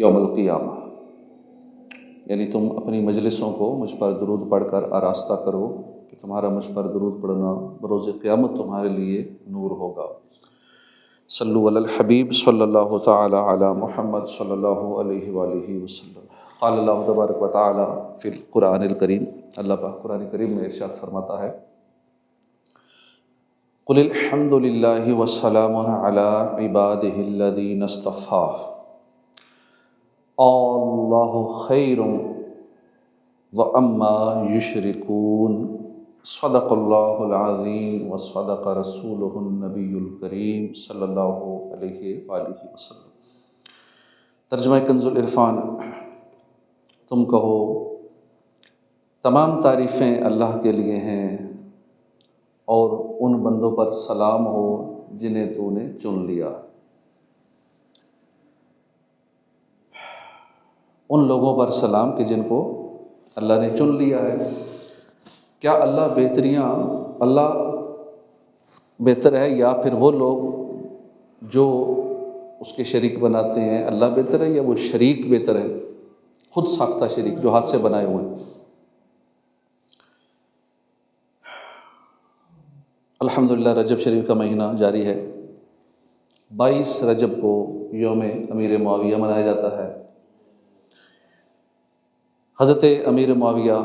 یوم القیامہ، یعنی تم اپنی مجلسوں کو مجھ پر درود پڑھ کر آراستہ کرو کہ تمہارا مجھ پر درود پڑھنا بروز قیامت تمہارے لیے نور ہوگا۔ صلو علی الحبیب صلی اللہ تعالی علی محمد صلی اللہ علیہ وآلہ وسلم۔ قال اللہ تبارک و تعالی فی القرآن الکریم، اللہ پاک قرآن کریم میں ارشاد فرماتا ہے، قل الحمد للہ وسلام علی عبادہ الذین اصطفیٰ اللہ خیر وعما یشرکون صدق اللہ العظیم وصدق رسولہ النبی الکریم صلی اللہ علیہ وآلہ وسلم۔ ترجمہ کنز العرفان۔ تم کہو تمام تعریفیں اللہ کے لیے ہیں اور ان بندوں پر سلام ہو جنہیں تو نے چن لیا، ان لوگوں پر سلام کہ جن کو اللہ نے چن لیا ہے۔ کیا اللہ بہتر ہے یا پھر وہ لوگ جو اس کے شریک بناتے ہیں؟ اللہ بہتر ہے یا وہ شریک بہتر ہے، خود ساختہ شریک جو ہاتھ سے بنائے ہوئے ہیں؟ الحمدللہ رجب شریف کا مہینہ جاری ہے۔ 22 رجب کو یوم امیر معاویہ منایا جاتا ہے۔ حضرت امیر معاویہ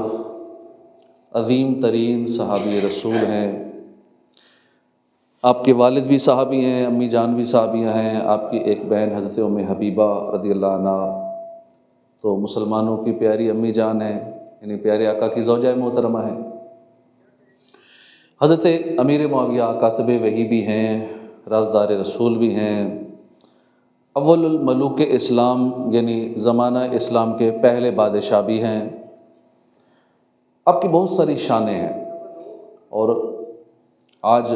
عظیم ترین صحابی رسول ہیں۔ آپ کے والد بھی صحابی ہیں، امی جان بھی صحابیہ ہیں، آپ کی ایک بہن حضرت ام حبیبہ رضی اللہ عنہ تو مسلمانوں کی پیاری امی جان ہیں، یعنی پیارے آقا کی زوجہ محترمہ ہیں۔ حضرت امیر معاویہ کاتب وحی بھی ہیں، رازدار رسول بھی ہیں، اول الملوک اسلام یعنی زمانہ اسلام کے پہلے بادشاہ بھی ہیں۔ آپ کی بہت ساری شانیں ہیں اور آج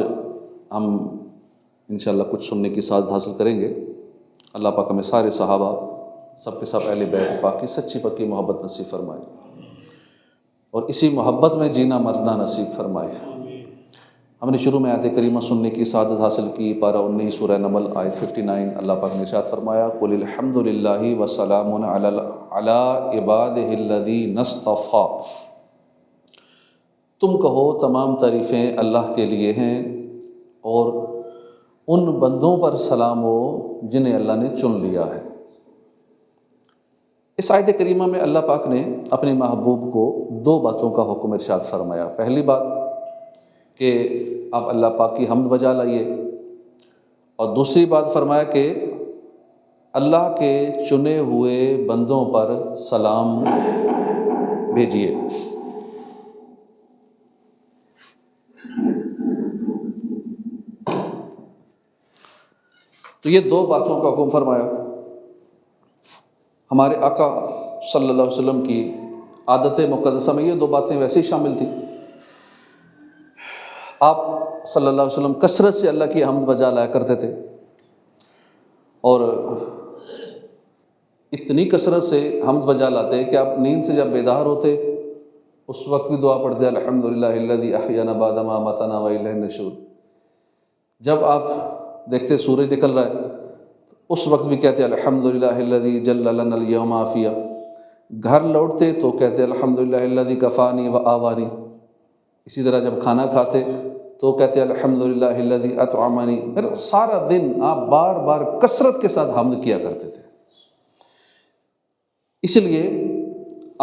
ہم انشاءاللہ کچھ سننے کی سعادت حاصل کریں گے۔ اللہ پاک ہمیں سارے صحابہ سب کے سب اہل بیت پاک کی سچی پکی محبت نصیب فرمائے اور اسی محبت میں جینا مرنا نصیب فرمائے۔ ہم نے شروع میں آیت کریمہ سننے کی سعادت حاصل کی، پارہ 19 سورہ نمل آیت 59۔ اللہ پاک نے ارشاد فرمایا، قل الحمد للہ وسلام علی عبادہ الذین اصطفیٰ۔ تم کہو تمام تعریفیں اللہ کے لیے ہیں اور ان بندوں پر سلام ہو جنہیں اللہ نے چن لیا ہے۔ اس آیت کریمہ میں اللہ پاک نے اپنے محبوب کو 2 باتوں کا حکم ارشاد فرمایا۔ پہلی بات کہ آپ اللہ پاک کی حمد بجا لائیے، اور دوسری بات فرمایا کہ اللہ کے چنے ہوئے بندوں پر سلام بھیجیے۔ تو یہ 2 باتوں کا حکم فرمایا۔ ہمارے آقا صلی اللہ علیہ وسلم کی عادت مقدسہ میں یہ 2 باتیں ویسے ہی شامل تھیں۔ آپ صلی اللہ علیہ وسلم کثرت سے اللہ کی حمد بجا لایا کرتے تھے، اور اتنی کثرت سے حمد بجا لاتے کہ آپ نیند سے جب بیدار ہوتے اس وقت بھی دعا پڑھتے، الحمدللہ الذی احیانا بعد ما اماتنا والیہ النشور۔ جب آپ دیکھتے سورج نکل رہا ہے اس وقت بھی کہتے الحمدللہ الذی جل لنا الیوم عافیہ۔ گھر لوٹتے تو کہتے الحمدللہ الذی کفانی وآوانی۔ اسی طرح جب کھانا کھاتے تو کہتے الحمدللہ الذی اطعمنی۔ پھر سارا دن آپ بار بار کثرت کے ساتھ حمد کیا کرتے تھے، اس لیے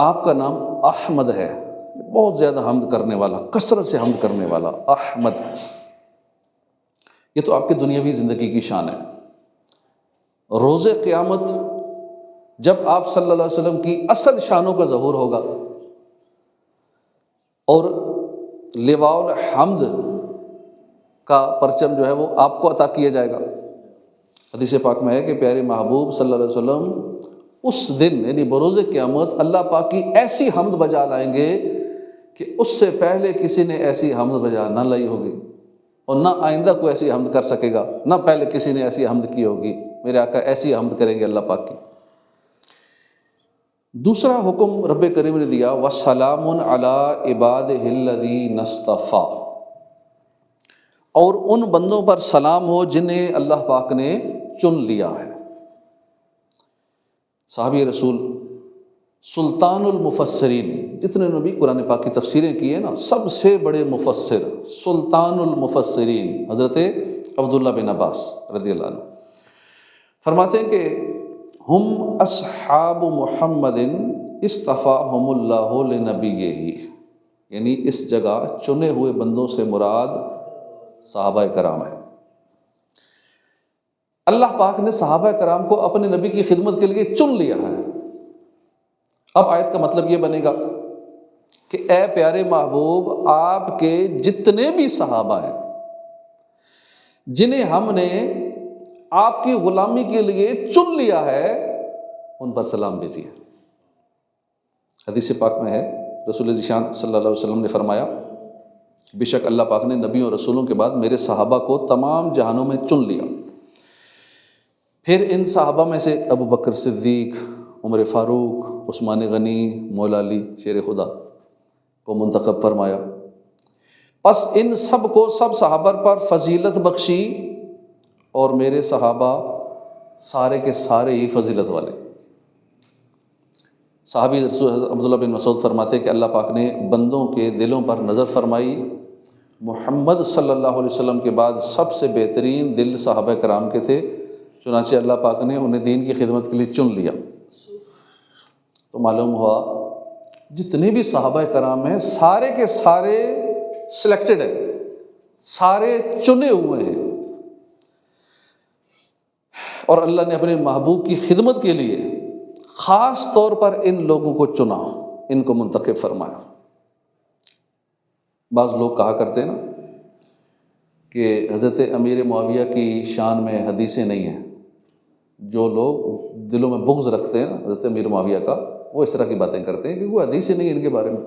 آپ کا نام احمد ہے، بہت زیادہ حمد کرنے والا، کثرت سے حمد کرنے والا احمد۔ یہ تو آپ کی دنیاوی زندگی کی شان ہے۔ روز قیامت جب آپ صلی اللہ علیہ وسلم کی اصل شانوں کا ظہور ہوگا اور لواء الحمد کا پرچم جو ہے وہ آپ کو عطا کیا جائے گا۔ حدیث پاک میں ہے کہ پیارے محبوب صلی اللہ علیہ وسلم اس دن یعنی بروز قیامت اللہ پاک کی ایسی حمد بجا لائیں گے کہ اس سے پہلے کسی نے ایسی حمد بجا نہ لائی ہوگی، اور نہ آئندہ کوئی ایسی حمد کر سکے گا، نہ پہلے کسی نے ایسی حمد کی ہوگی۔ میرے آقا ایسی حمد کریں گے اللہ پاک کی۔ دوسرا حکم رب کریم نے دیا، وَسَلَامٌ عَلَىٰ عِبَادِهِ الَّذِينَ اصْطَفَىٰ، اور ان بندوں پر سلام ہو جنہیں اللہ پاک نے چن لیا ہے۔ صحابی رسول سلطان المفسرین، جتنے نے بھی قرآن پاک کی تفسیریں کی ہیں نا، سب سے بڑے مفسر سلطان المفسرین حضرت عبداللہ بن عباس رضی اللہ عنہ فرماتے ہیں کہ ہم اصحاب محمد اصطفاہم اللہ لنبیہ، یعنی اس جگہ چنے ہوئے بندوں سے مراد صحابہ کرام ہیں۔ اللہ پاک نے صحابہ کرام کو اپنے نبی کی خدمت کے لیے چن لیا ہے۔ اب آیت کا مطلب یہ بنے گا کہ اے پیارے محبوب، آپ کے جتنے بھی صحابہ ہیں جنہیں ہم نے آپ کی غلامی کے لیے چن لیا ہے، ان پر سلام بھیجیے۔ حدیث پاک میں ہے، رسول ذیشان صلی اللہ علیہ وسلم نے فرمایا، بے شک اللہ پاک نے نبیوں اور رسولوں کے بعد میرے صحابہ کو تمام جہانوں میں چن لیا۔ پھر ان صحابہ میں سے ابو بکر صدیق، عمر فاروق، عثمان غنی، مولا علی شیر خدا کو منتخب فرمایا۔ پس ان سب کو سب صحابہ پر فضیلت بخشی، اور میرے صحابہ سارے کے سارے ہی فضیلت والے۔ صحابی رسول عبداللہ بن مسعود فرماتے ہیں کہ اللہ پاک نے بندوں کے دلوں پر نظر فرمائی، محمد صلی اللہ علیہ وسلم کے بعد سب سے بہترین دل صحابہ کرام کے تھے، چنانچہ اللہ پاک نے انہیں دین کی خدمت کے لیے چن لیا۔ تو معلوم ہوا جتنے بھی صحابہ کرام ہیں سارے کے سارے سلیکٹڈ ہیں، سارے چنے ہوئے ہیں، اور اللہ نے اپنے محبوب کی خدمت کے لیے خاص طور پر ان لوگوں کو چنا، ان کو منتخب فرمایا۔ بعض لوگ کہا کرتے ہیں نا کہ حضرت امیر معاویہ کی شان میں حدیثیں نہیں ہیں۔ جو لوگ دلوں میں بغض رکھتے ہیں نا حضرت امیر معاویہ کا، وہ اس طرح کی باتیں کرتے ہیں کہ وہ حدیثیں نہیں ہیں ان کے بارے میں۔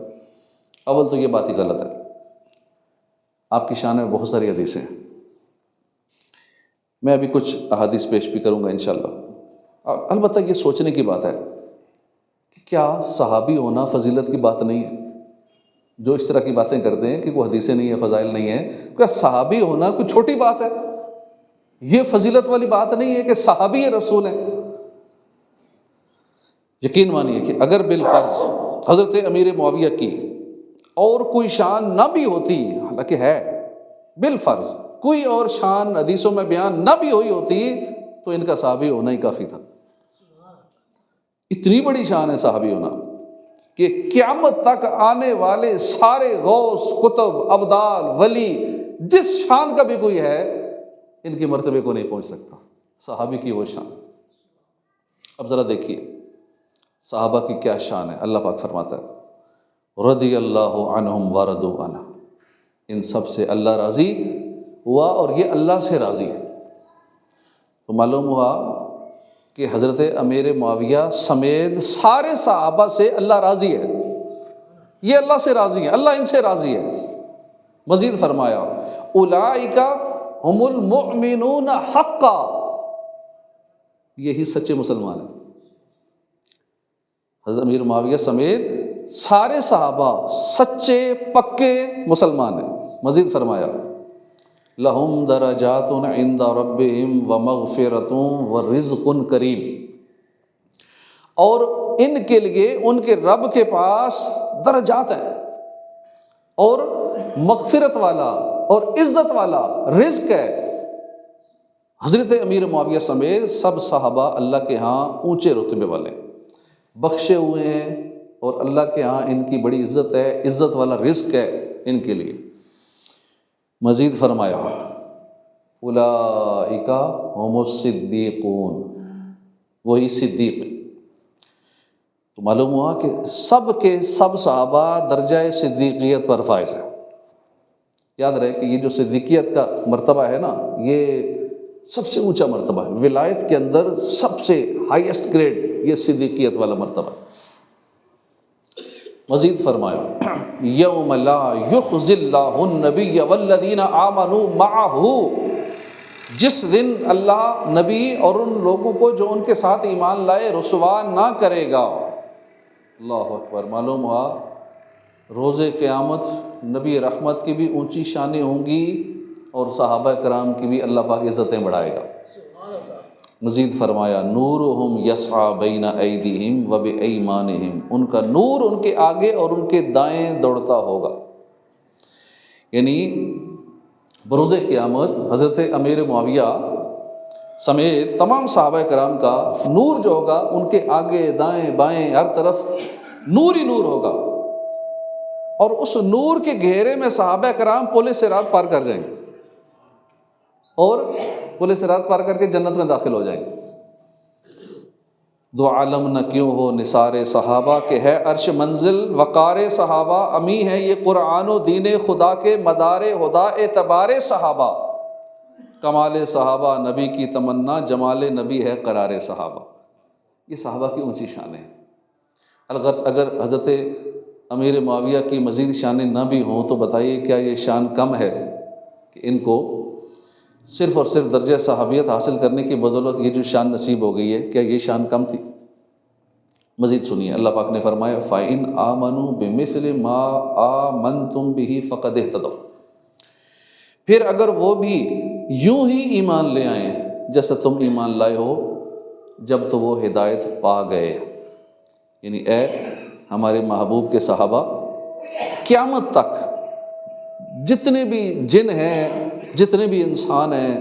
اول تو یہ بات ہی غلط ہے، آپ کی شان میں بہت ساری حدیثیں ہیں۔ میں ابھی کچھ احادیث پیش بھی کروں گا انشاءاللہ۔ البتہ یہ سوچنے کی بات ہے کہ کیا صحابی ہونا فضیلت کی بات نہیں ہے؟ جو اس طرح کی باتیں کرتے ہیں کہ وہ حدیثیں نہیں ہیں، فضائل نہیں ہیں، کیا صحابی ہونا کوئی چھوٹی بات ہے؟ یہ فضیلت والی بات نہیں ہے کہ صحابی رسول ہیں؟ یقین مانیے کہ اگر بالفرض حضرت امیر معاویہ کی اور کوئی شان نہ بھی ہوتی، حالانکہ ہے بالفرض کوئی اور شان حدیثوں میں بیان نہ بھی ہوئی ہوتی، تو ان کا صحابی ہونا ہی کافی تھا۔ اتنی بڑی شان ہے صحابی ہونا کہ قیامت تک آنے والے سارے غوث، کتب، ابدال، ولی، جس شان کا بھی کوئی ہے، ان کے مرتبے کو نہیں پہنچ سکتا، صحابی کی وہ شان۔ اب ذرا دیکھیے صحابہ کی کیا شان ہے۔ اللہ پاک فرماتا ہے رضی اللہ عنہم ورضوا عنہ، ان سب سے اللہ راضی ہوا اور یہ اللہ سے راضی ہے۔ تو معلوم ہوا کہ حضرت امیر معاویہ سمیت سارے صحابہ سے اللہ راضی ہے، یہ اللہ سے راضی ہیں، اللہ ان سے راضی ہے۔ مزید فرمایا اولئک ہم المؤمنون حقا، یہی سچے مسلمان ہیں۔ حضرت امیر معاویہ سمیت سارے صحابہ سچے پکے مسلمان ہیں۔ مزید فرمایا لہم درجات عند ربہم ومغفرۃ ورزق کریم، اور ان کے لیے ان کے رب کے پاس درجات ہیں، اور مغفرت والا اور عزت والا رزق ہے۔ حضرت امیر معاویہ سمیت سب صحابہ اللہ کے ہاں اونچے رتبے والے، بخشے ہوئے ہیں، اور اللہ کے ہاں ان کی بڑی عزت ہے، عزت والا رزق ہے ان کے لیے۔ مزید فرمایا اولئک هم الصدیقون، وہی صدیق۔ تو معلوم ہوا کہ سب کے سب صحابہ درجہ صدیقیت پر فائز ہیں۔ یاد رہے کہ یہ جو صدیقیت کا مرتبہ ہے نا، یہ سب سے اونچا مرتبہ ہے، ولایت کے اندر سب سے ہائیسٹ گریڈ یہ صدیقیت والا مرتبہ ہے۔ مزید فرمایا یوم لا یخزی اللہ النبی والذین آمنوا معہ، جس دن اللہ نبی اور ان لوگوں کو جو ان کے ساتھ ایمان لائے رسوا نہ کرے گا۔ اللہ اکبر۔ معلوم ہوا روز قیامت نبی رحمت کی بھی اونچی شانیں ہوں گی، اور صحابہ کرام کی بھی اللہ پاک عزتیں بڑھائے گا۔ مزید فرمایا نورہم یسعی بین ایدیہم و بایمانہم، ان کا نور ان کے آگے اور ان کے دائیں دوڑتا ہوگا۔ یعنی بروز قیامت حضرت امیر معاویہ سمیت تمام صحابہ کرام کا نور جو ہوگا ان کے آگے دائیں بائیں ہر طرف نور ہی نور ہوگا، اور اس نور کے گھیرے میں صحابہ کرام پل صراط پار کر جائیں گے اور پل صراط پار کر کے جنت میں داخل ہو جائیں گے۔ دو عالم نہ کیوں ہو نثار صحابہ کہ ہے عرش منزل وقار صحابہ، امی ہے یہ قرآن و دین خدا کے مدار ہدا اعتبار صحابہ، کمال صحابہ نبی کی تمنا جمال نبی ہے قرار صحابہ۔ یہ صحابہ کی اونچی شان ہے۔ الغرض اگر حضرت امیر معاویہ کی مزید شانیں نہ بھی ہوں تو بتائیے کیا یہ شان کم ہے کہ ان کو صرف اور صرف درجہ صحابیت حاصل کرنے کی بدولت یہ جو شان نصیب ہو گئی ہے، کیا یہ شان کم تھی؟ مزید سنیے، اللہ پاک نے فرمایا فَإِنْ آمَنُوا بِمِثْلِ مَا آمَنْتُمْ بِهِ فَقَدْ اهْتَدَوْا، پھر اگر وہ بھی یوں ہی ایمان لے آئیں جیسا تم ایمان لائے ہو جب تو وہ ہدایت پا گئے۔ یعنی اے ہمارے محبوب کے صحابہ، قیامت تک جتنے بھی جن ہیں جتنے بھی انسان ہیں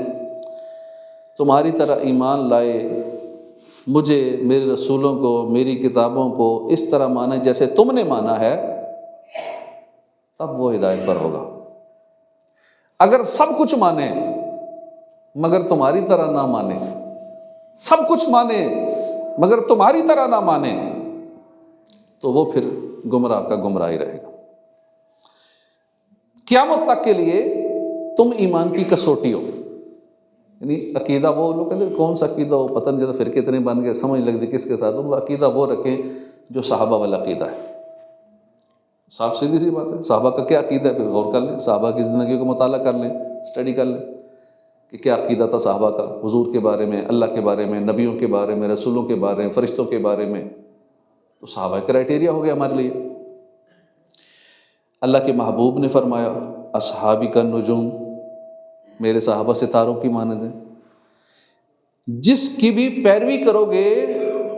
تمہاری طرح ایمان لائے، مجھے میرے رسولوں کو میری کتابوں کو اس طرح مانے جیسے تم نے مانا ہے، تب وہ ہدایت پر ہوگا۔ اگر سب کچھ مانے مگر تمہاری طرح نہ مانے، سب کچھ مانے مگر تمہاری طرح نہ مانے، تو وہ پھر گمراہ کا گمراہ ہی رہے گا۔ قیامت تک کے لیے تم ایمان کی کسوٹی ہو۔ یعنی عقیدہ وہ لوگ کہتے ہیں کون سا عقیدہ ہو، پتہ نہیں، جیسے فرقے اتنے بن گئے سمجھ لگتی کس کے ساتھ، وہ عقیدہ وہ رکھیں جو صحابہ والا عقیدہ ہے۔ صاف سیدھی سی بات ہے، صحابہ کا کیا عقیدہ ہے، پھر غور کر لیں، صحابہ کی زندگی کو مطالعہ کر لیں، اسٹڈی کر لیں کہ کیا عقیدہ تھا صحابہ کا حضور کے بارے میں، اللہ کے بارے میں، نبیوں کے بارے میں، رسولوں کے بارے میں، فرشتوں کے بارے میں۔ تو صحابہ کرائٹیریا ہو گیا ہمارے لیے۔ اللہ کے محبوب نے فرمایا اصحابی کا نجوم، میرے صحابہ ستاروں کی مانند ہیں، جس کی بھی پیروی کرو گے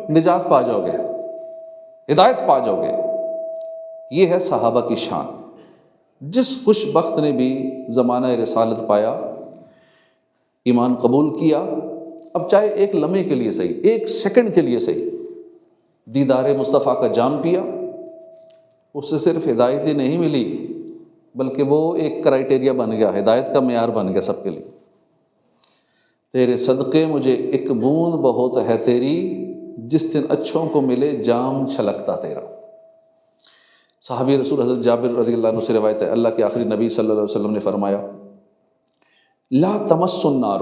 نجات پا جاؤ گے، ہدایت پا جاؤ گے۔ یہ ہے صحابہ کی شان۔ جس خوش بخت نے بھی زمانہ رسالت پایا، ایمان قبول کیا، اب چاہے ایک لمحے کے لیے صحیح، ایک سیکنڈ کے لیے صحیح، دیدار مصطفیٰ کا جام پیا، اس سے صرف ہدایت ہی نہیں ملی بلکہ وہ ایک کرائٹیریا بن گیا، ہدایت کا معیار بن گیا سب کے لیے۔ تیرے صدقے مجھے ایک بوند بہت ہے تیری، جس دن اچھوں کو ملے جام چھلکتا تیرا۔ صحابی رسول حضرت جابر رضی اللہ عنہ سے روایت ہے، اللہ کے آخری نبی صلی اللہ علیہ وسلم نے فرمایا لا تمس النار،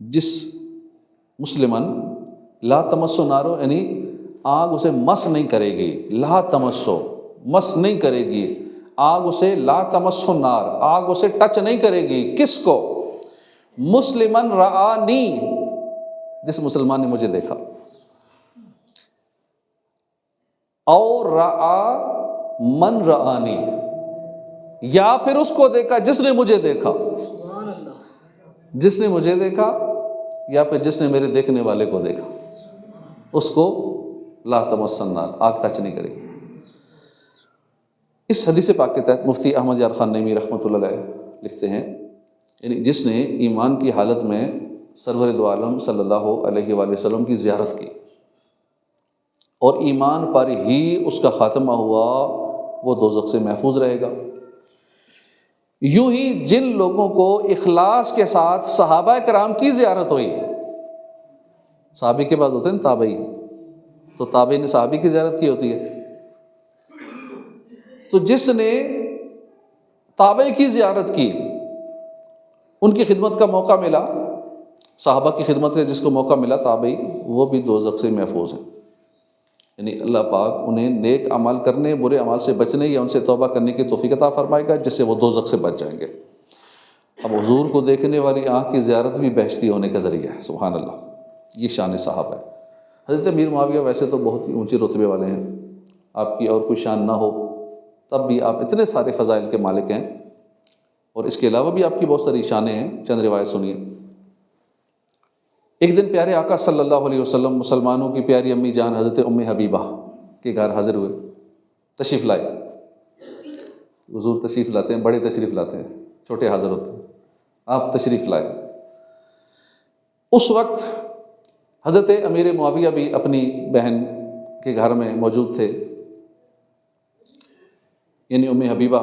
جس مسلمان لا تمس النار یعنی آگ اسے مس نہیں کرے گی، لا تمسو مس نہیں کرے گی آگ اسے، لا تمس النار آگ اسے ٹچ نہیں کرے گی، کس کو؟ مسلمن رآنی، جس مسلمان نے مجھے دیکھا، اور رآ من رآنی، یا پھر اس کو دیکھا جس نے مجھے دیکھا، جس نے مجھے دیکھا یا پھر جس نے میرے دیکھنے والے کو دیکھا، اس کو لا تمس النار آگ ٹچ نہیں کرے گی۔ اس حدیث پاک کے تحت مفتی احمد یار خان نعیمی رحمۃ اللہ علیہ لکھتے ہیں، یعنی جس نے ایمان کی حالت میں سرور دو عالم صلی اللہ علیہ وآلہ وسلم کی زیارت کی اور ایمان پر ہی اس کا خاتمہ ہوا، وہ دوزخ سے محفوظ رہے گا۔ یوں ہی جن لوگوں کو اخلاص کے ساتھ صحابہ کرام کی زیارت ہوئی، صحابی کے بعد ہوتے ہیں تابعی، تو تابعی نے صحابی کی زیارت کی ہوتی ہے، تو جس نے تابعی کی زیارت کی، ان کی خدمت کا موقع ملا، صحابہ کی خدمت کا جس کو موقع ملا تابعی، وہ بھی دوزخ سے محفوظ ہیں۔ یعنی اللہ پاک انہیں نیک اعمال کرنے، برے اعمال سے بچنے یا ان سے توبہ کرنے کی توفیق عطا فرمائے گا، جس سے وہ دوزخ سے بچ جائیں گے۔ اب حضور کو دیکھنے والی آنکھ کی زیارت بھی بہشتی ہونے کا ذریعہ ہے، سبحان اللہ، یہ شان صحابہ ہے۔ حضرت امیر معاویہ ویسے تو بہت ہی اونچے رتبے والے ہیں، آپ کی اور کوئی شان نہ ہو تب بھی آپ اتنے سارے فضائل کے مالک ہیں، اور اس کے علاوہ بھی آپ کی بہت ساری شانیں ہیں، چند روایت سنیے۔ ایک دن پیارے آقا صلی اللہ علیہ وسلم مسلمانوں کی پیاری امی جان حضرت ام حبیبہ کے گھر حاضر ہوئے، تشریف لائے۔ حضور تشریف لاتے ہیں، بڑے تشریف لاتے ہیں، چھوٹے حاضر ہوتے ہیں، آپ تشریف لائے۔ اس وقت حضرت امیر معاویہ بھی اپنی بہن کے گھر میں موجود تھے، یعنی ام حبیبہ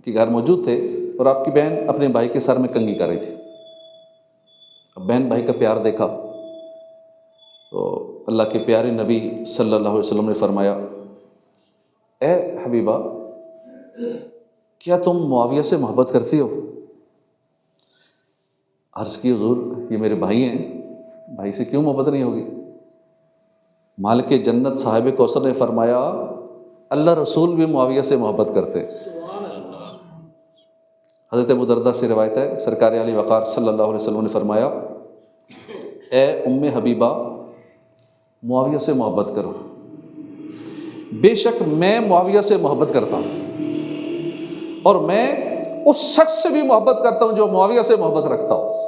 کے گھر موجود تھے، اور آپ کی بہن اپنے بھائی کے سر میں کنگھی کر رہی تھی۔ اب بہن بھائی کا پیار دیکھا تو اللہ کے پیارے نبی صلی اللہ علیہ وسلم نے فرمایا، اے حبیبہ، کیا تم معاویہ سے محبت کرتی ہو؟ عرض کی حضور یہ میرے بھائی ہیں، بھائی سے کیوں محبت نہیں ہوگی؟ مالک جنت صاحب کوثر نے فرمایا، اللہ رسول بھی معاویہ سے محبت کرتے۔ حضرت ابو دردہ سے روایت ہے، سرکار علی وقار صلی اللہ علیہ وسلم نے فرمایا، اے ام حبیبہ، معاویہ سے محبت کرو، بے شک میں معاویہ سے محبت کرتا ہوں، اور میں اس شخص سے بھی محبت کرتا ہوں جو معاویہ سے محبت رکھتا ہوں۔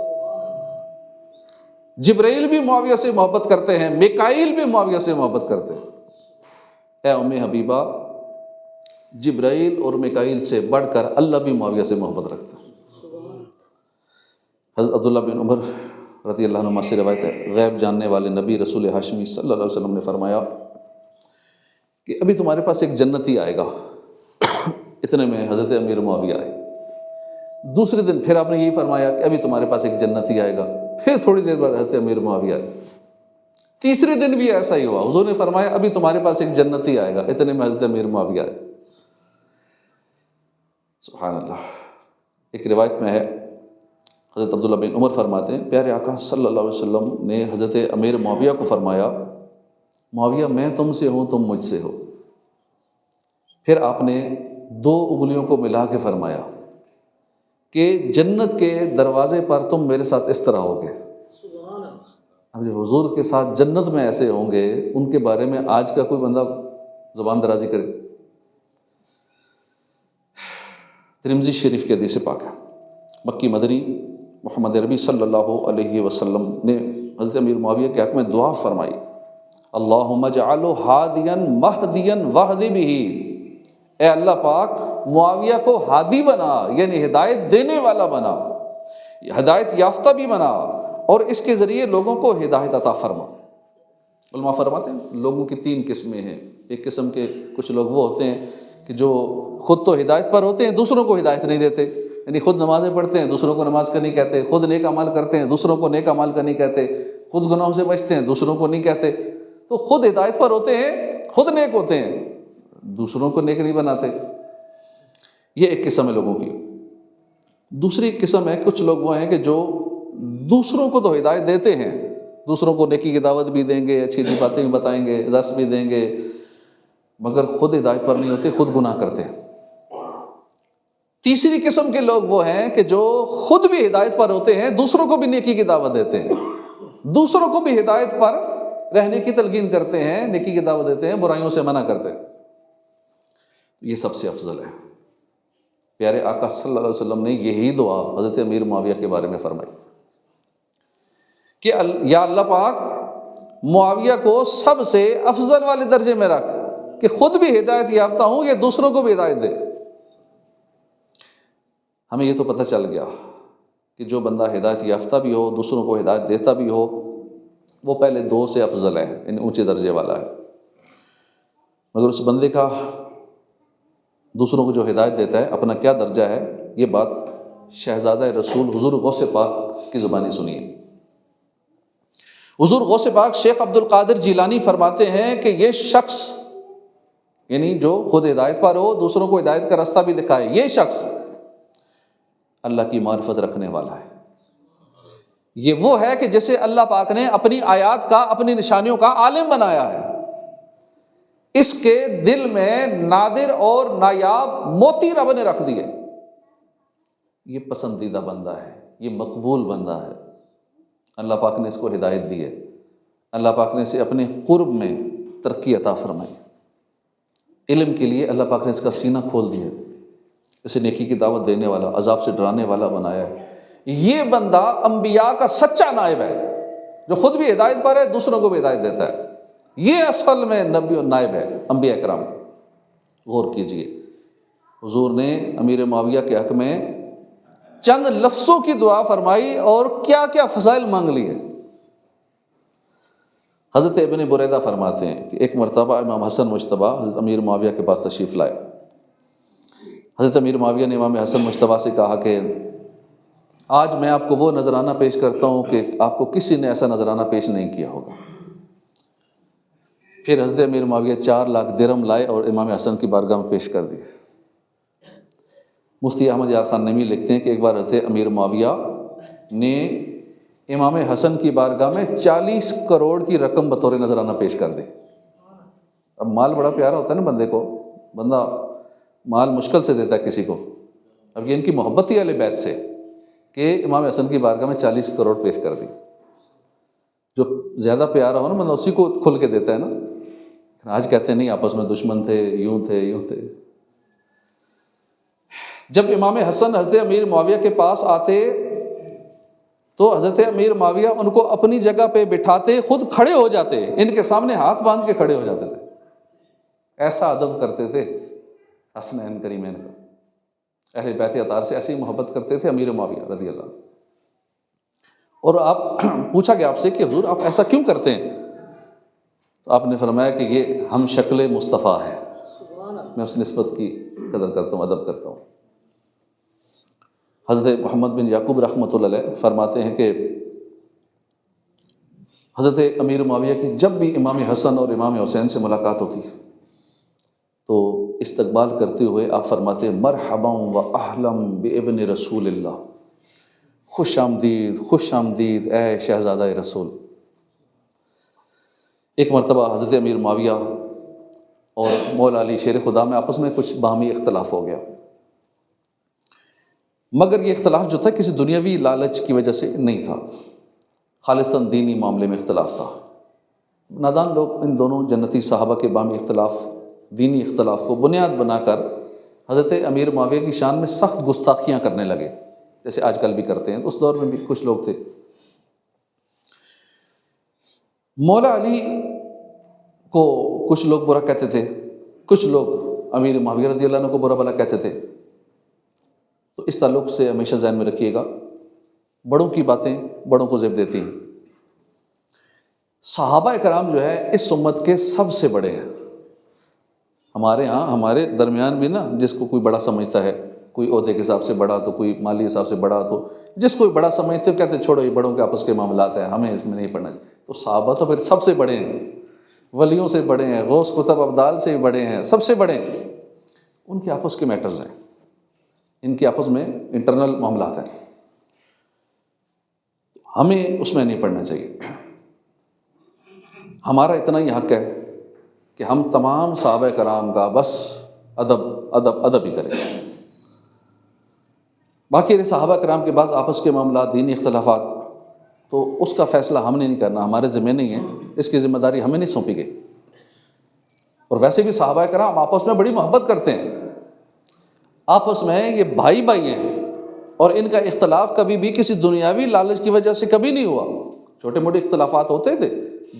جبرائیل بھی معاویہ سے محبت کرتے ہیں، میکائیل بھی معاویہ سے محبت کرتے ہیں۔ اے ام حبیبہ، جبرائیل اور میکائیل سے بڑھ کر اللہ بھی معاویہ سے محبت رکھتا ہے۔ حضرت عبداللہ بن عمر رضی اللہ عنہ سے روایت ہے، غیب جاننے والے نبی رسول ہاشمی صلی اللہ علیہ وسلم نے فرمایا کہ ابھی تمہارے پاس ایک جنتی آئے گا۔ اتنے میں حضرت امیر معاویہ آئے۔ دوسرے دن پھر آپ نے یہی فرمایا کہ ابھی تمہارے پاس ایک جنتی آئے گا۔ پھر تھوڑی دیر بعد حضرت امیر معاویہ آئے۔ تیسرے دن بھی ایسا ہی ہوا، حضور نے فرمایا ابھی تمہارے پاس ایک جنتی آئے گا۔ اتنے میں حضرت امیر معاویہ آئے۔ سبحان اللہ۔ ایک روایت میں ہے، حضرت عبداللہ بن عمر فرماتے ہیں، پیارے آقا صلی اللہ علیہ وسلم نے حضرت امیر معاویہ کو فرمایا، معاویہ میں تم سے ہوں، تم مجھ سے ہو۔ پھر آپ نے دو انگلیوں کو ملا کے فرمایا کہ جنت کے دروازے پر تم میرے ساتھ اس طرح ہوگے۔ اب جو حضور کے ساتھ جنت میں ایسے ہوں گے، ان کے بارے میں آج کا کوئی بندہ زبان درازی کرے؟ ترمذی شریف کے حدیث پاک ہے، مکی مدنی محمد عربی صلی اللہ علیہ وسلم نے حضرت امیر معاویہ کے حق میں دعا فرمائی، اللہم اجعلہ ہادیا مہدیا واہد بہ، اے اللہ پاک معاویہ کو ہادی بنا، یعنی ہدایت دینے والا بنا، ہدایت یافتہ بھی بنا، اور اس کے ذریعے لوگوں کو ہدایت عطا فرما۔ علماء فرماتے ہیں لوگوں کی تین قسمیں ہیں۔ ایک قسم کے کچھ لوگ وہ ہوتے ہیں کہ جو خود تو ہدایت پر ہوتے ہیں، دوسروں کو ہدایت نہیں دیتے، یعنی خود نمازیں پڑھتے ہیں، دوسروں کو نماز کا نہیں کہتے، خود نیک عمل کرتے ہیں، دوسروں کو نیک عمل کا نہیں کہتے، خود گناہوں سے بچتے ہیں، دوسروں کو نہیں کہتے۔ تو خود ہدایت پر ہوتے ہیں، خود نیک ہوتے ہیں، دوسروں کو نیک نہیں بناتے۔ یہ ایک قسم ہے لوگوں کی۔ دوسری قسم ہے کچھ لوگ وہ ہیں کہ جو دوسروں کو تو ہدایت دیتے ہیں، دوسروں کو نیکی کی دعوت بھی دیں گے، اچھی اچھی باتیں بھی بتائیں گے، رس بھی دیں گے، مگر خود ہدایت پر نہیں ہوتے، خود گناہ کرتے ہیں۔ تیسری قسم کے لوگ وہ ہیں کہ جو خود بھی ہدایت پر ہوتے ہیں، دوسروں کو بھی نیکی کی دعوت دیتے ہیں، دوسروں کو بھی ہدایت پر رہنے کی تلقین کرتے ہیں، نیکی کی دعوت دیتے ہیں، برائیوں سے منع کرتے ہیں۔ یہ سب سے افضل ہے۔ پیارے آقا صلی اللہ علیہ وسلم نے یہی دعا حضرت امیر معاویہ کے بارے میں فرمائی کہ یا اللہ پاک معاویہ کو سب سے افضل والے درجے میں رکھ کہ خود بھی ہدایت یافتہ ہوں، یہ دوسروں کو بھی ہدایت دے۔ ہمیں یہ تو پتہ چل گیا کہ جو بندہ ہدایت یافتہ بھی ہو، دوسروں کو ہدایت دیتا بھی ہو، وہ پہلے دو سے افضل ہے، یعنی اونچے درجے والا ہے۔ مگر اس بندے کا دوسروں کو جو ہدایت دیتا ہے اپنا کیا درجہ ہے، یہ بات شہزادہ رسول حضور غوث پاک کی زبانی سنیے۔ حضور غوث پاک شیخ عبد القادر جیلانی فرماتے ہیں کہ یہ شخص، یعنی جو خود ہدایت پر ہو، دوسروں کو ہدایت کا راستہ بھی دکھائے، یہ شخص اللہ کی معرفت رکھنے والا ہے۔ یہ وہ ہے کہ جسے اللہ پاک نے اپنی آیات کا، اپنی نشانیوں کا عالم بنایا ہے۔ اس کے دل میں نادر اور نایاب موتی رب نے رکھ دیے۔ یہ پسندیدہ بندہ ہے، یہ مقبول بندہ ہے، اللہ پاک نے اس کو ہدایت دی ہے، اللہ پاک نے اسے اپنے قرب میں ترقی عطا فرمائی، علم کے لیے اللہ پاک نے اس کا سینہ کھول دیا، اسے نیکی کی دعوت دینے والا، عذاب سے ڈرانے والا بنایا ہے۔ یہ بندہ انبیاء کا سچا نائب ہے۔ جو خود بھی ہدایت پر ہے دوسروں کو بھی ہدایت دیتا ہے. یہ اصل میں نبی و نائب ہے انبیاء کرام. غور کیجئے، حضور نے امیر معاویہ کے حق میں چند لفظوں کی دعا فرمائی اور کیا کیا فضائل مانگ لیے. حضرت ابن بریدہ فرماتے ہیں کہ ایک مرتبہ امام حسن مجتبیٰ حضرت امیر معاویہ کے پاس تشریف لائے. حضرت امیر معاویہ نے امام حسن مجتبیٰ سے کہا کہ آج میں آپ کو وہ نذرانہ پیش کرتا ہوں کہ آپ کو کسی نے ایسا نذرانہ پیش نہیں کیا ہوگا. پھر حضرت امیر معاویہ 4 لاکھ درہم لائے اور امام حسن کی بارگاہ میں پیش کر دیے. مفتی احمد یار خان نمی لکھتے ہیں کہ ایک بار حضرت امیر معاویہ نے امام حسن کی بارگاہ میں 40 کروڑ کی رقم بطور نذرانہ پیش کر دی. اب مال بڑا پیارا ہوتا ہے نا بندے کو، بندہ مال مشکل سے دیتا ہے کسی کو. اب یہ ان کی محبت ہی اہل بیت سے کہ امام حسن کی بارگاہ میں 40 کروڑ پیش کر دی. جو زیادہ پیارا ہو نا بندہ اسی کو کھل کے دیتا ہے نا. آج کہتے ہیں نہیں آپس میں دشمن تھے، یوں تھے یوں تھے. جب امام حسن حضرت امیر معاویہ کے پاس آتے تو حضرت امیر معاویہ ان کو اپنی جگہ پہ بٹھاتے، خود کھڑے ہو جاتے، ان کے سامنے ہاتھ باندھ کے کھڑے ہو جاتے تھے. ایسا ادب کرتے تھے حسنین کریمین کا. اہل بیت اطہار سے ایسی محبت کرتے تھے امیر معاویہ رضی اللہ عنہ. اور آپ پوچھا گیا آپ سے کہ حضور آپ ایسا کیوں کرتے ہیں؟ تو آپ نے فرمایا کہ یہ ہم شکل مصطفیٰ ہے، میں اس نسبت کی قدر کرتا ہوں، ادب کرتا ہوں. حضرت محمد بن یعقوب رحمۃ اللہ علیہ فرماتے ہیں کہ حضرت امیر معاویہ کی جب بھی امام حسن اور امام حسین سے ملاقات ہوتی تو استقبال کرتے ہوئے آپ فرماتے ہیں مرحبا و اہلا بابن رسول اللہ، خوش آمدید خوش آمدید اے شہزادہ رسول. ایک مرتبہ حضرت امیر معاویہ اور مولا علی شیر خدا میں آپس میں کچھ باہمی اختلاف ہو گیا، مگر یہ اختلاف جو تھا کسی دنیاوی لالچ کی وجہ سے نہیں تھا، خالصاً دینی معاملے میں اختلاف تھا. نادان لوگ ان دونوں جنتی صحابہ کے باہمی اختلاف، دینی اختلاف کو بنیاد بنا کر حضرت امیر معاویہ کی شان میں سخت گستاخیاں کرنے لگے، جیسے آج کل بھی کرتے ہیں. اس دور میں بھی کچھ لوگ تھے. مولا علی کو کچھ لوگ برا کہتے تھے، کچھ لوگ امیر معاویہ رضی اللہ عنہ کو برا بھلا کہتے تھے. تو اس تعلق سے ہمیشہ ذہن میں رکھیے گا، بڑوں کی باتیں بڑوں کو زیب دیتی ہیں. صحابہ کرام جو ہے اس امت کے سب سے بڑے ہیں. ہمارے ہاں ہمارے درمیان بھی نا جس کو کوئی بڑا سمجھتا ہے، کوئی عہدے کے حساب سے بڑا تو کوئی مالی حساب سے بڑا، تو جس کو بڑا سمجھتے ہو کہتے ہیں چھوڑو یہ بڑوں کے آپس کے معاملات ہیں، ہمیں اس میں نہیں پڑھنا. تو صحابہ تو پھر سب سے بڑے ہیں، ولیوں سے بڑے ہیں، غوث قطب ابدال سے بھی بڑے ہیں، سب سے بڑے ہیں. ان کے آپس کے میٹرز ہیں، ان کے آپس میں انٹرنل معاملات ہیں، ہمیں اس میں نہیں پڑھنا چاہیے. ہمارا اتنا ہی حق ہے کہ ہم تمام صحابہ کرام کا بس ادب ادب ادب ہی کریں. باقی صحابہ کرام کے بعض آپس کے معاملات، دینی اختلافات، تو اس کا فیصلہ ہم نے نہیں کرنا، ہمارے ذمہ نہیں ہے، اس کی ذمہ داری ہمیں نہیں سونپی گئی. اور ویسے بھی صحابہ کرام آپس میں بڑی محبت کرتے ہیں، آپس میں یہ بھائی بھائی ہیں، اور ان کا اختلاف کبھی بھی کسی دنیاوی لالچ کی وجہ سے کبھی نہیں ہوا. چھوٹے موٹے اختلافات ہوتے تھے،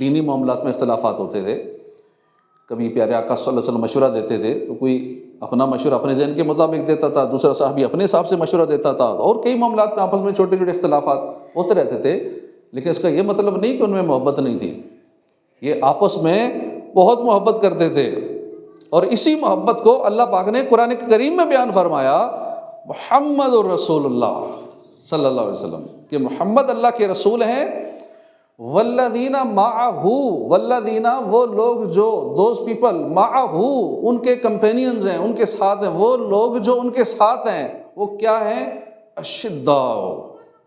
دینی معاملات میں اختلافات ہوتے تھے. کبھی پیارے آقا صلی اللہ علیہ وسلم مشورہ دیتے تھے تو کوئی اپنا مشورہ اپنے ذہن کے مطابق دیتا تھا، دوسرا صحابی اپنے حساب سے مشورہ دیتا تھا، اور کئی معاملات میں آپس میں چھوٹے چھوٹے اختلافات ہوتے رہتے تھے. لیکن اس کا یہ مطلب نہیں کہ ان میں محبت نہیں تھی، یہ آپس میں بہت محبت کرتے تھے. اور اسی محبت کو اللہ پاک نے قرآن کریم میں بیان فرمایا، محمد الرسول اللہ صلی اللہ علیہ وسلم، کہ محمد اللہ کے رسول ہیں. والذین معہ، والذین وہ لوگ جو، دوز پیپل، معہ ان کے کمپینینز ہیں، ان کے ساتھ ہیں، وہ لوگ جو ان کے ساتھ ہیں وہ کیا ہیں؟ اشداء،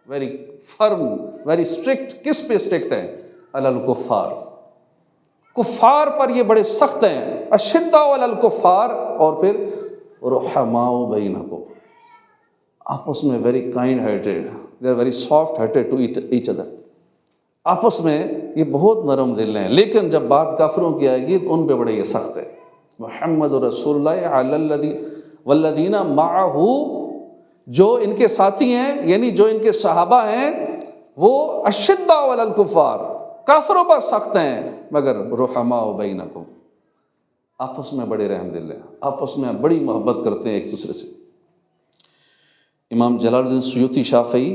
ویری فرم، ویری اسٹرکٹ. کس پہ اسٹرکٹ ہیں؟ علی الکفار، کفار پر یہ بڑے سخت ہیں. اشداء علی الکفار، اور پھر رحماء بینکم، آپس میں very kind hearted, they are very soft hearted to each other. آپس میں یہ بہت نرم دل ہیں، لیکن جب بات کافروں کی آئے گی تو ان پہ بڑے یہ سخت ہے. محمد رسول اللہ علی الذین والذین معہ، جو ان کے ساتھی ہیں یعنی جو ان کے صحابہ ہیں وہ اشداء علی الکفار، کافروں پر سخت ہیں مگر رحماء بینکم، آپس میں بڑے رحم دل ہیں، آپس میں بڑی محبت کرتے ہیں ایک دوسرے سے۔ امام جلال الدین سیوطی شافعی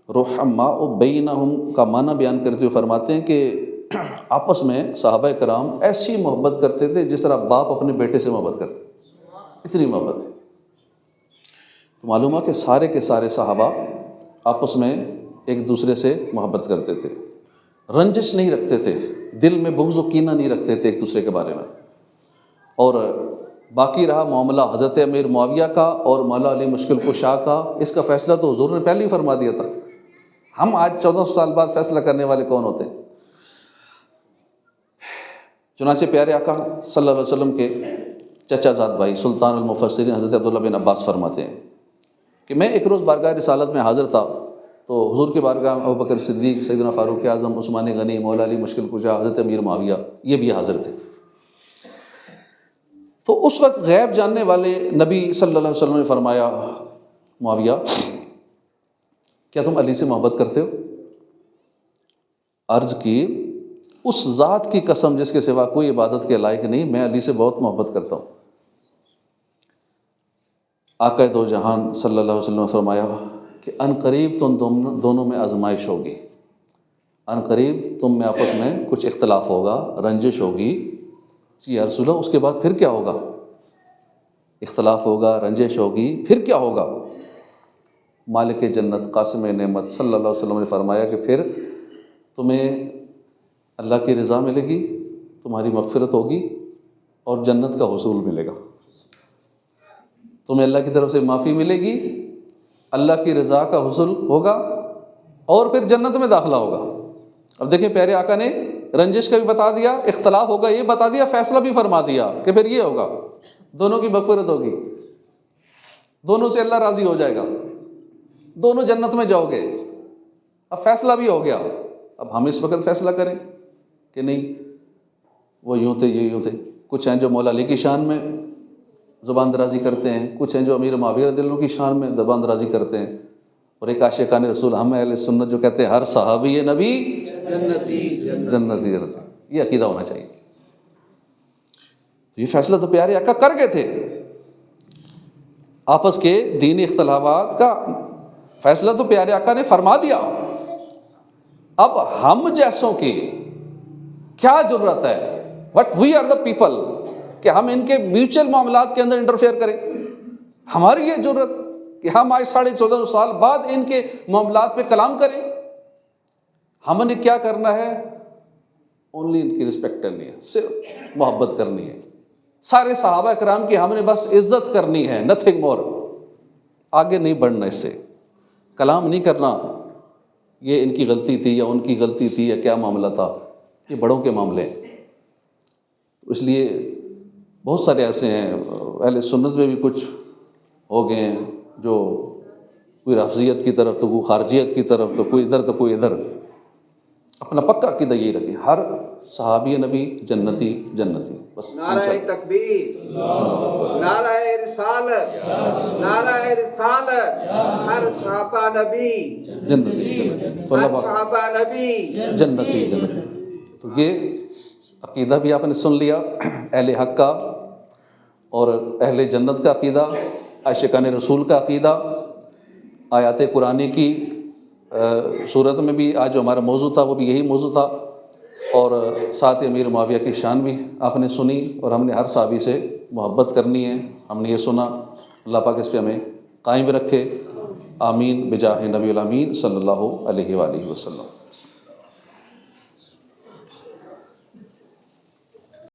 رحماء بینہم کا معنی بیان کرتے ہوئے فرماتے ہیں کہ آپس میں صحابہ کرام ایسی محبت کرتے تھے جس طرح باپ اپنے بیٹے سے محبت کرتے، اتنی محبت ہے۔ تو معلوم ہے کہ سارے کے سارے صحابہ آپس میں ایک دوسرے سے محبت کرتے تھے، رنجش نہیں رکھتے تھے، دل میں بغض و کینہ نہیں رکھتے تھے ایک دوسرے کے بارے میں۔ اور باقی رہا معاملہ حضرت امیر معاویہ کا اور مولا علی مشکل کشا کا، اس کا فیصلہ تو حضور نے پہلے ہی فرما دیا تھا۔ ہم آج 1400 سال بعد فیصلہ کرنے والے کون ہوتے ہیں؟ چنانچہ پیارے آقا صلی اللہ علیہ وسلم کے چچا زاد بھائی سلطان المفسرین حضرت عبداللہ بن عباس فرماتے ہیں کہ میں ایک روز بارگاہ رسالت میں حاضر تھا، تو حضور کے بارگاہ میں ابوبکر صدیق، سیدنا فاروق اعظم، عثمان غنی، مولا علی مشکل کشا، حضرت امیر معاویہ یہ بھی حاضر تھے۔ تو اس وقت غیب جاننے والے نبی صلی اللہ علیہ وسلم نے فرمایا، معاویہ کیا تم علی سے محبت کرتے ہو؟ عرض کی اس ذات کی قسم جس کے سوا کوئی عبادت کے لائق نہیں، میں علی سے بہت محبت کرتا ہوں۔ آقا دو جہان صلی اللہ علیہ وسلم نے فرمایا کہ ان قریب تم دونوں میں آزمائش ہوگی، ان قریب تم میں آپس میں کچھ اختلاف ہوگا، رنجش ہوگی۔ یا رسول اللہ اس کے بعد پھر کیا ہوگا؟ اختلاف ہوگا، رنجش ہوگی، پھر کیا ہوگا؟ مالک جنت قاسم نعمت صلی اللہ علیہ وسلم نے فرمایا کہ پھر تمہیں اللہ کی رضا ملے گی، تمہاری مغفرت ہوگی اور جنت کا حصول ملے گا۔ تمہیں اللہ کی طرف سے معافی ملے گی، اللہ کی رضا کا حصول ہوگا اور پھر جنت میں داخلہ ہوگا۔ اب دیکھیں پیارے آقا نے رنجش کا بھی بتا دیا، اختلاف ہوگا یہ بتا دیا، فیصلہ بھی فرما دیا کہ پھر یہ ہوگا، دونوں کی مغفرت ہوگی، دونوں سے اللہ راضی ہو جائے گا، دونوں جنت میں جاؤ گے۔ اب فیصلہ بھی ہو گیا، اب ہم اس وقت فیصلہ کریں کہ نہیں وہ یوں تھے یہ یوں تھے۔ کچھ ہیں جو مولا علی کی شان میں زبان درازی کرتے ہیں، کچھ ہیں جو امیر معاویہ رضی اللہ عنہ کی شان میں زبان درازی کرتے ہیں، اور ایک عاشقان رسول ہم اہل سنت جو کہتے ہیں ہر صحابی نبی جنتی جنتی۔ یہ عقیدہ ہونا چاہیے۔ تو یہ فیصلہ تو پیارے آقا کر گئے تھے، آپس کے دینی اختلافات کا فیصلہ تو پیارے آقا نے فرما دیا۔ اب ہم جیسوں کی کیا ضرورت ہے، what we are the people, کہ ہم ان کے میوچل معاملات کے اندر انٹرفیئر کریں؟ ہماری یہ ضرورت کہ ہم آج 1450 سال بعد ان کے معاملات پہ کلام کریں؟ ہم نے کیا کرنا ہے؟ اونلی ان کی رسپیکٹ کرنی ہے، صرف محبت کرنی ہے۔ سارے صحابہ کرام کی ہم نے بس عزت کرنی ہے، نتھنگ مور، آگے نہیں بڑھنا، اس سے کلام نہیں کرنا یہ ان کی غلطی تھی یا ان کی غلطی تھی یا کیا معاملہ تھا، یہ بڑوں کے معاملے ہیں۔ اس لیے بہت سارے ایسے ہیں اہل سنت میں بھی کچھ ہو گئے ہیں جو کوئی رافضیت کی طرف تو کوئی خارجیت کی طرف، تو کوئی ادھر تو کوئی ادھر۔ اپنا پکا عقیدہ یہی رکھیں، ہر صحابی نبی جنتی جنتی، بس۔ نعرہ تکبیر، نعرہ رسالت، نعرہ رسالت، ہر صحابہ نبی جنتی جنتی، تو ہر اللہ پاک صحابہ نبی جنتی جنتی۔ تو یہ عقیدہ بھی آپ نے سن لیا اہل حق کا اور اہل جنت کا عقیدہ، عاشقان رسول کا عقیدہ، آیات قرآنی کی صورت میں بھی آج جو ہمارا موضوع تھا وہ بھی یہی موضوع تھا، اور ساتھ امیر معاویہ کی شان بھی آپ نے سنی، اور ہم نے ہر صحابی سے محبت کرنی ہے، ہم نے یہ سنا۔ اللہ پاک اس پہ ہمیں قائم رکھے، آمین بجاہ نبی الامین صلی اللہ علیہ وآلہ وسلم۔